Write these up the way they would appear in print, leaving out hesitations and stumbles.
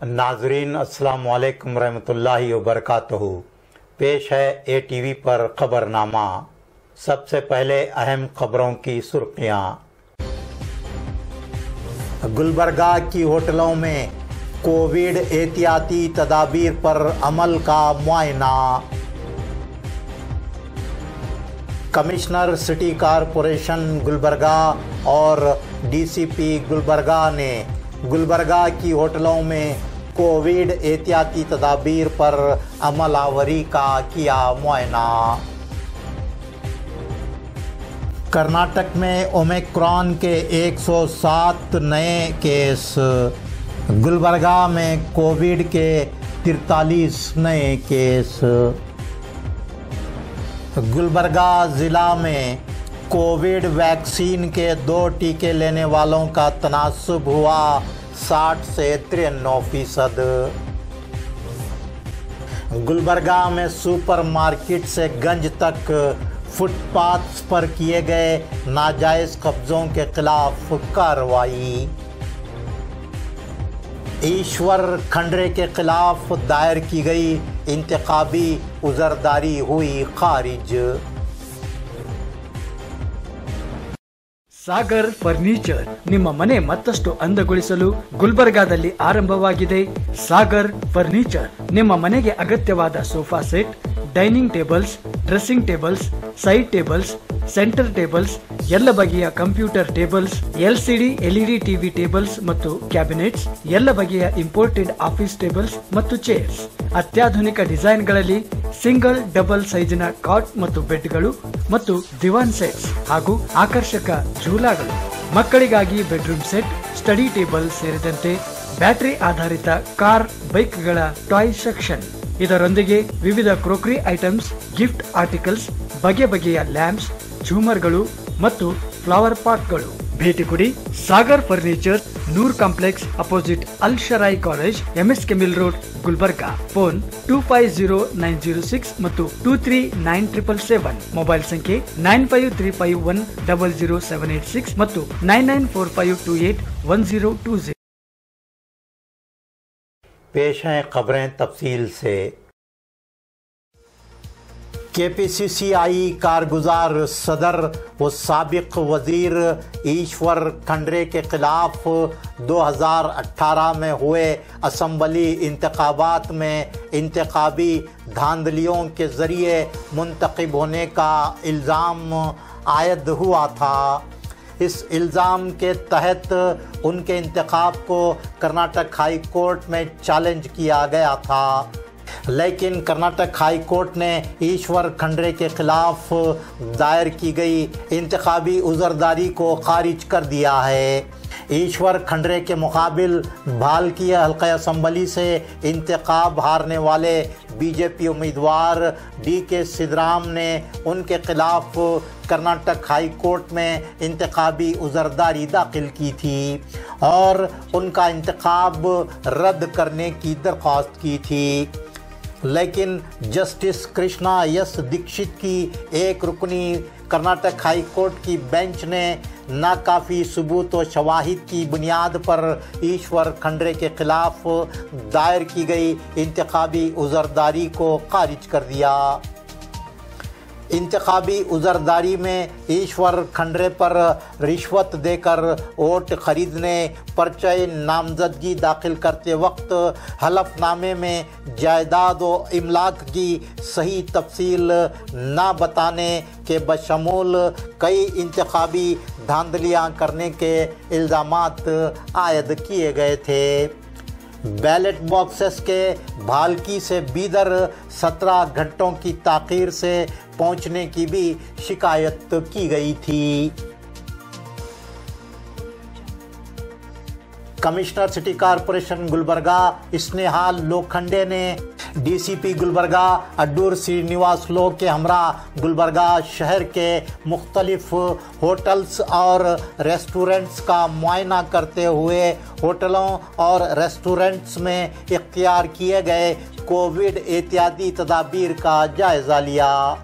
नाजरीन अस्सलाम वालेकुम रहमतुल्लाहि व बरकातहू। पेश है ATV पर खबरनामा। सबसे पहले अहम खबरों की सुर्खियाँ। गुलबर्गा की होटलों में कोविड एहतियाती तदाबीर पर अमल का मुआयना। कमिश्नर सिटी कॉरपोरेशन गुलबर्गा और DCP गुलबर्गा ने गुलबर्गा की होटलों में कोविड एहतियाती तदाबीर पर अमलावरी का किया मुआयना। कर्नाटक में ओमिक्रॉन के 107 नए केस। गुलबर्गा में कोविड के 43 नए केस। गुलबर्गा ज़िला में कोविड वैक्सीन के 2 टीके लेने वालों का तनासुब हुआ 60 से 93%। गुलबर्गा में सुपरमार्केट से गंज तक फुटपाथ्स पर किए गए नाजायज़ कब्ज़ों के खिलाफ कार्रवाई। ईश्वर खंडरे के खिलाफ दायर की गई इंतखाबी उज़रदारी हुई खारिज। ಸಾಗರ್ ಫರ್ನಿಚರ್ ನಿಮ್ಮ ಮನೆ ಮತ್ತಷ್ಟು ಅಂದಗೊಳಿಸಲು ಗುಲ್ಬರ್ಗಾದಲ್ಲಿ ಆರಂಭವಾಗಿದೆ. ಸಾಗರ್ ಫರ್ನಿಚರ್ ನಿಮ್ಮ ಮನೆಗೆ ಅಗತ್ಯವಾದ sofa set, dining tables, dressing tables, side tables, centre tables, ಎಲ್ಲ ಬಗೆಯ computer tables, LCD LED TV tables ಮತ್ತು ಕ್ಯಾಬಿನೆಟ್ಸ್, ಎಲ್ಲ ಬಗೆಯ ಇಂಪೋರ್ಟೆಡ್ ಆಫೀಸ್ ಟೇಬಲ್ಸ್ ಮತ್ತು ಚೇರ್ಸ್, ಅತ್ಯಾಧುನಿಕ ಡಿಸೈನ್ಗಳಲ್ಲಿ ಸಿಂಗಲ್ ಡಬಲ್ ಸೈಜಿನ ಕಾಟ್ ಮತ್ತು ಬೆಡ್ಗಳು ಮತ್ತು ದಿವಾನ್ ಸೆಟ್ಸ್ ಹಾಗೂ ಆಕರ್ಷಕ ಝೂಲಾಗಳು, ಮಕ್ಕಳಿಗಾಗಿ ಬೆಡ್ರೂಮ್ ಸೆಟ್, ಸ್ಟಡಿ ಟೇಬಲ್ ಸೇರಿದಂತೆ ಬ್ಯಾಟರಿ ಆಧಾರಿತ ಕಾರ್ ಬೈಕ್ಗಳ ಟಾಯ್ ಸೆಕ್ಷನ್. ಇದರೊಂದಿಗೆ ವಿವಿಧ ಕ್ರೋಕರಿ ಐಟಮ್ಸ್, ಗಿಫ್ಟ್ ಆರ್ಟಿಕಲ್ಸ್, ಬಗೆ ಬಗೆಯ ಲ್ಯಾಂಪ್ಸ್, ಝೂಮರ್ಗಳು ಮತ್ತು ಫ್ಲವರ್ ಪಾಟ್ಗಳು. ಭೇಟಿ ಕೊಡಿ Sagar furniture, Noor complex opposite Al Sharai college, MSK mill road, Gulbarga. Phone 250906 ಮತ್ತು 239777. ಮೊಬೈಲ್ ಸಂಖ್ಯೆ 9535100786 ಮತ್ತು 9945281020. पेश हैं खबरें तफसील से। KPCCI कारगुजार सदर व साबिक वज़ीर ईश्वर खंडरे के खिलाफ 2018 में हुए असम्बली इंतखाबात में इंतखाबी धांधलियों के ज़रिए मुंतखब होने का इल्ज़ाम आयद हुआ था। इस इल्ज़ाम के तहत उनके इंतखाब को कर्नाटक हाई कोर्ट में चैलेंज किया गया था, लेकिन कर्नाटक हाई कोर्ट ने ईश्वर खंडरे के खिलाफ दायर की गई इंतखाबी उज़रदारी को खारिज कर दिया है। ईश्वर खंडरे के मुकाबिल भालकी हल्का असम्बली से इंतखाब हारने वाले BJP उम्मीदवार DK सिद्धराम ने उनके खिलाफ कर्नाटक हाई कोर्ट में इंतखाबी उज़रदारी दाखिल की थी और उनका इंतखाब रद्द करने की दरख्वास्त की थी, लेकिन जस्टिस कृष्णा यस दीक्षित की एक रुकनी कर्नाटक हाई कोर्ट की बेंच ने नाकाफ़ी सबूत व शवाहिद की बुनियाद पर ईश्वर खंडरे के खिलाफ दायर की गई इंतखाबी उज़रदारी को खारिज कर दिया। इंतखाबी उज़रदारी में ईश्वर खंडरे पर रिश्वत देकर वोट खरीदने, पर्चे नामजदगी दाखिल करते वक्त हलफनामे में जायदाद व इमलाक की सही तफसील ना बताने के बशमूल कई इंतखाबी धांधलियाँ करने के इल्ज़ामात आयद किए गए थे। बैलेट बॉक्सेस के भालकी से बीदर 17 घंटों की ताख़ीर से पहुंचने की भी शिकायत की गई थी। Commissioner city corporation Gulbarga Snehal Lokhande ने DCP गुलबर्गा अड्डूर श्रीनिवास लोग के हमरा गुलबर्गा शहर के मुख्तलिफ होटल्स और रेस्टोरेंट्स का मुआयना करते हुए होटलों और रेस्टोरेंट्स में इख्तियार किए गए कोविड एहतियाती तदाबीर का जायज़ा लिया।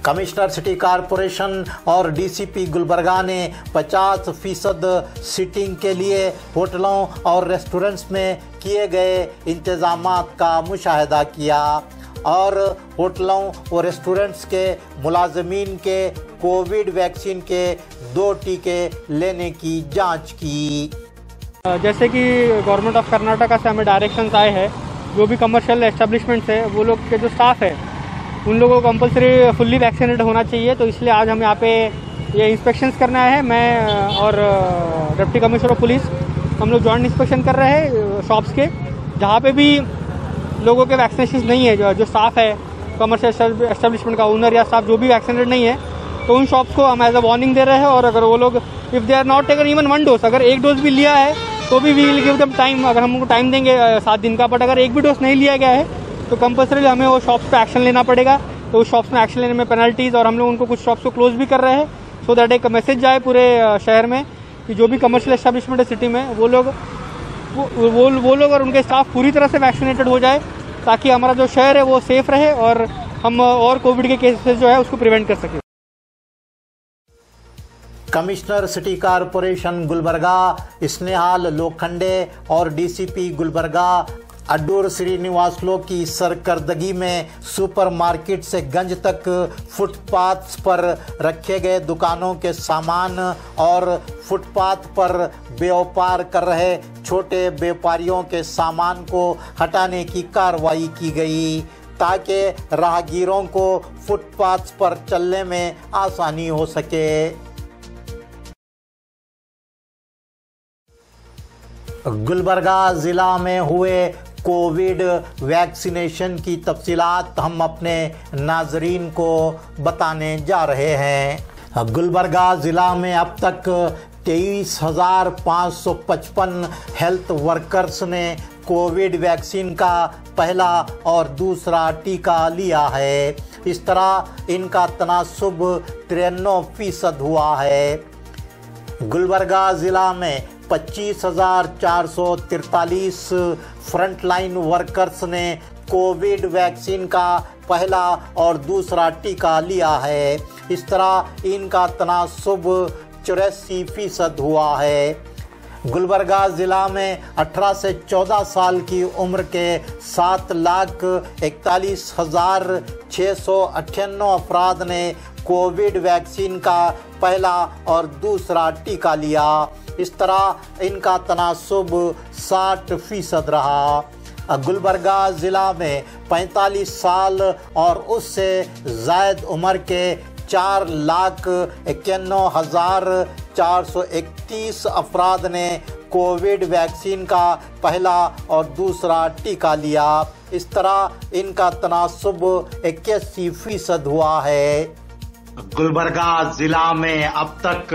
कमिश्नर सिटी कॉरपोरेशन और डीसीपी गुलबर्गा ने 50% सीटिंग के लिए होटलों और रेस्टोरेंट्स में किए गए इंतजामात का मुशाहिदा किया और होटलों और रेस्टोरेंट्स के मुलाजमीन के कोविड वैक्सीन के 2 टीके लेने की जांच की। जैसे कि गवर्नमेंट ऑफ कर्नाटका से हमें डायरेक्शंस आए हैं, जो भी कमर्शियल एस्टेब्लिशमेंट्स है वो लोग के जो स्टाफ है उन लोगों को कंपलसरी फुल्ली वैक्सीनेटेड होना चाहिए। तो इसलिए आज हम यहाँ पे ये इंस्पेक्शंस करने आए हैं। मैं और डिप्टी कमिश्नर ऑफ पुलिस हम लोग जॉइंट इंस्पेक्शन कर रहे हैं शॉप्स के, जहाँ पे भी लोगों के वैक्सीनेशन नहीं है, जो स्टाफ है कमर्शियल एस्टेब्लिशमेंट का ओनर या स्टाफ जो भी वैक्सीनेटेड नहीं है, तो उन शॉप्स को हम एज अ वार्निंग दे रहे हैं। और अगर वो लोग if they are not taken even 1 dose, अगर 1 डोज भी लिया है तो भी we will give them time, अगर हम उनको टाइम देंगे 7 दिन का। बट अगर 1 भी डोज नहीं लिया गया है तो कंपल्सरी हमें वो शॉप्स पे एक्शन लेना पड़ेगा। तो उस शॉप्स में एक्शन लेने में पेनल्टीज, और हम लोग उनको कुछ शॉप्स को क्लोज भी कर रहे हैं, सो दैट एक मैसेज जाए पूरे शहर में कि जो भी कमर्शियल एस्टेब्लिशमेंट है सिटी में वो लोग और उनके स्टाफ पूरी तरह से वैक्सीनेटेड हो जाए, ताकि हमारा जो शहर है वो सेफ रहे और हम और कोविड के केसेस जो है उसको प्रिवेंट कर सकें। Commissioner city corporation Gulbarga Snehal Lokhande और डीसीपी गुलबर्गा अड्डूर श्रीनिवासलो की सरकर्दगी में सुपरमार्केट से गंज तक फुटपाथ पर रखे गए दुकानों के सामान और फुटपाथ पर व्यापार कर रहे छोटे व्यापारियों के सामान को हटाने की कार्रवाई की गई, ताकि राहगीरों को फुटपाथ पर चलने में आसानी हो सके। गुलबर्गा ज़िला में हुए कोविड वैक्सीनेशन की तफसीलात हम अपने नाजरीन को बताने जा रहे हैं। गुलबर्गा ज़िला में अब तक 23,555 हेल्थ वर्कर्स ने कोविड वैक्सीन का पहला और दूसरा टीका लिया है। इस तरह इनका तनासुब 93% हुआ है। गुलबर्गा ज़िला में 25,443 फ्रंटलाइन वर्कर्स ने कोविड वैक्सीन का पहला और दूसरा टीका लिया है। इस तरह इनका तनासुब 84% हुआ है। गुलबर्गा ज़िला में 18 से 14 साल की उम्र के 7,41,698 अफराद ने कोविड वैक्सीन का पहला और दूसरा टीका लिया। इस तरह इनका तनासुब 60% रहा। गुलबर्गा ज़िला में 45 साल और उससे ज़ायद उम्र के 4,91,431 अफराद ने कोविड वैक्सीन का पहला और दूसरा टीका लिया। इस तरह इनका तनासुब 81% हुआ है। गुलबर्गा ज़िला में अब तक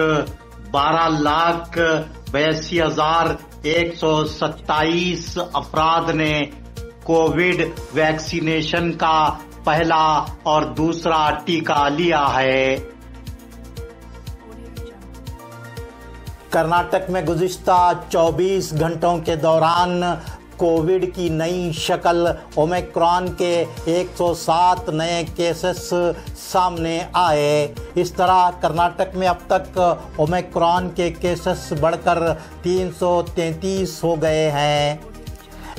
12,82,127 अफराद ने कोविड वैक्सीनेशन का पहला और दूसरा टीका लिया है। कर्नाटक में गुज़िश्ता 24 घंटों के दौरान कोविड की नई शक्ल ओमिक्रॉन के 107 नए केसेस सामने आए। इस तरह कर्नाटक में अब तक ओमिक्रॉन के केसेस बढ़कर 333 हो गए हैं।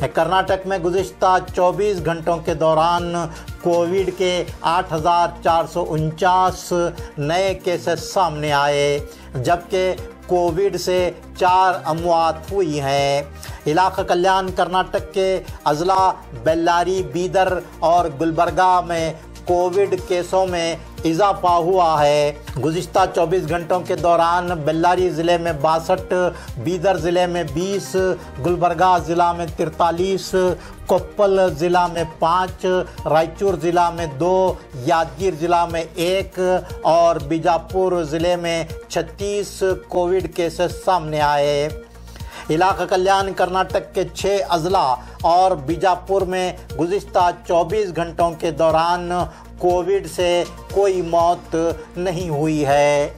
कर्नाटक में गुज़िश्ता 24 घंटों के दौरान कोविड के 8,449 नए केसेस सामने आए, जबकि कोविड से 4 अमवात हुई हैं। इलाका कल्याण कर्नाटक के अजला बेल्लारी, बीदर और गुलबर्गा में कोविड केसों में इजाफा हुआ है। गुज़िश्ता 24 घंटों के दौरान बेल्लारी ज़िले में 62, बीदर ज़िले में 20, गुलबर्गा ज़िला में 43, कोप्पल ज़िला में 5, रायचूर ज़िला में 2, यादगीर ज़िला में 1 और बीजापुर ज़िले में 36 कोविड केसेस सामने आए। इलाका कल्याण कर्नाटक के 6 अजला और बीजापुर में गुज़िश्ता 24 घंटों के दौरान कोविड से कोई मौत नहीं हुई है।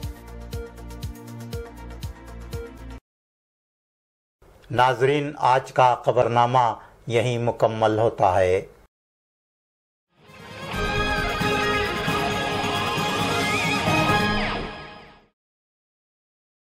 नाजरीन, आज का खबरनामा यहीं मुकम्मल होता है।